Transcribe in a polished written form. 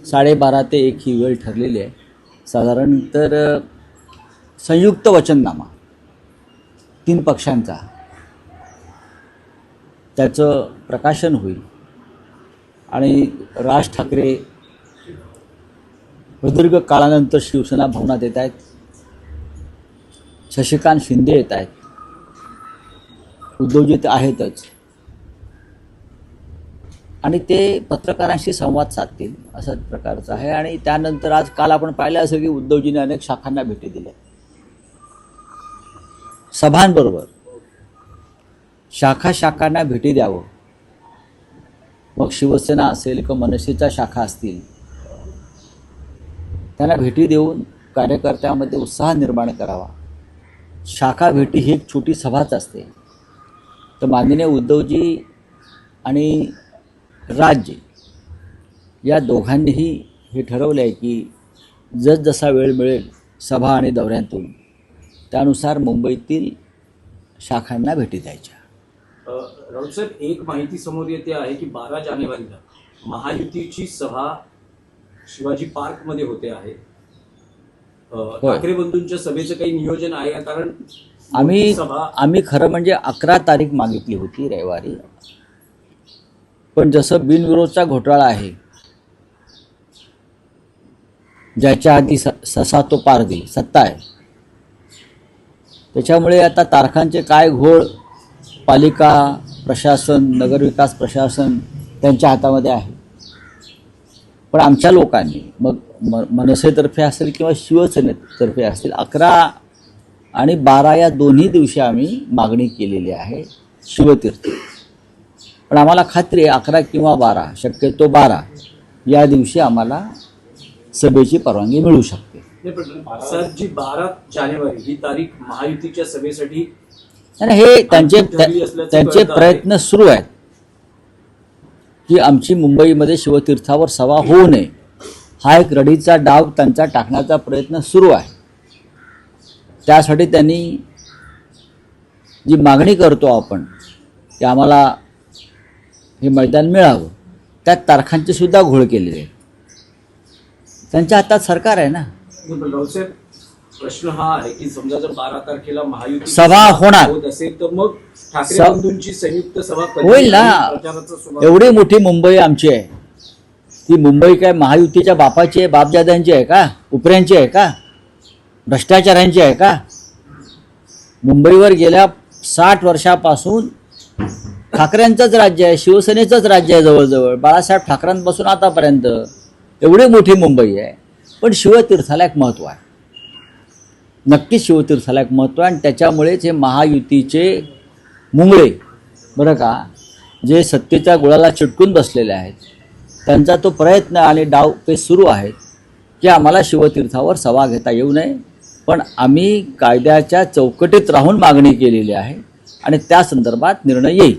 12:30 ते 1 ही वेळ ठरलेली आहे. साधारण तर संयुक्त वचननामा 3 पक्षांचा त्याचं प्रकाशन होईल आणि राज ठाकरे प्रदीर्घ काळानंतर शिवसेना भवनात येत आहेत. शशिकांत शिंदे येत आहेत. उद्धवजी ते आहेतच आणि ते पत्रकारांशी संवाद साधतील अशाच प्रकारचं आहे. आणि त्यानंतर आज काल आपण पाहिलं असेल की उद्धवजींनी अनेक शाखांना भेटी दिल्या. सभांबरोबर शाखांना भेटी द्यावं. मग शिवसेना असेल किंवा मनसेच्या शाखा असतील त्यांना भेटी देऊन कार्यकर्त्यामध्ये उत्साह निर्माण करावा. शाखा भेटी ही एक छोटी सभाच असते. तर माननीय उद्धवजी आणि राज्य या दोघांनीही हे ठरवलं आहे की जसा वेळ मिळेल सभा आणि दौऱ्यांतून त्यानुसार मुंबईतील शाखांना भेटी द्यायच्या. राऊत साहेब, एक माहिती समोर येते आहे की 12 जानेवारीला महायुतीची सभा शिवाजी पार्कमध्ये होते आहे. ठाकरे बंधूंच्या सभेचं काही नियोजन आहे का? कारण आम्ही खरं म्हणजे 11 तारीख मागितली होती रविवारी, पण जसं बिनविरोधचा घोटाळा आहे ज्याच्या आधी ससा तो पारधी सत्ता आहे, त्याच्यामुळे आता तारखांचे काय घोळ पालिका प्रशासन नगरविकास प्रशासन त्यांच्या हातामध्ये आहे. पण आमच्या लोकांनी मग मनसेतर्फे असेल किंवा शिवसेनेतर्फे असतील 11 आणि 12 या दोन्ही दिवशी आम्ही मागणी केलेली आहे शिवतीर्थ. पण आम्हाला खात्री आहे 11 किंवा 12 शक्यतो 12 या दिवशी आम्हाला सभेची परवानगी मिळू शकते. सर, जी 12 जानेवारी ही तारीख महायुतीच्या सभेसाठी हे त्यांचे प्रयत्न सुरू आहेत की आमची मुंबईमध्ये शिवतीर्थावर सभा होऊ नये. हा एक रडीचा डाव त्यांचा टाकण्याचा प्रयत्न सुरू आहे. त्यासाठी त्यांनी जी मागणी करतो आपण की आम्हाला हे मैदान मिळावं, त्या तारखांचे सुद्धा घोळ केलेले आहेत. त्यांच्या हातात सरकार आहे ना. रावसाहेब, प्रश्न हा आहे की समजा जर 12 तारखेला महायुती सभा होणार असेल तर मग ठाकरे बंधूंची संयुक्त सभा होईल ना. एवढी मोठी मुंबई आमची आहे. ती मुंबई काय महायुतीच्या बापाची आहे, बापजाद्यांची आहे का? उपऱ्यांची आहे का? भ्रष्टाचारांची आहे का? मुंबईवर गेल्या 60 वर्षापासून ठाकरेंचंच राज्य आहे, शिवसेनेचंच राज्य आहे जवळजवळ बाळासाहेब ठाकरेंपासून आतापर्यंत. एवढी मोठी मुंबई आहे. पण शिवतीर्थाला एक महत्त्व आहे, नक्कीच शिवतीर्थाला एक महत्त्व आहे. आणि त्याच्यामुळेच हे महायुतीचे मुंगळे बरं का, जे सत्तेच्या गुळाला चिटकून बसलेले आहेत, त्यांचा तो प्रयत्न आणि डाव ते सुरू आहेत की आम्हाला शिवतीर्थावर सभा घेता येऊ नये. पण आम्ही कायद्याच्या चौकटीत राहून मागणी केलेली आहे आणि त्या संदर्भात निर्णय येईल.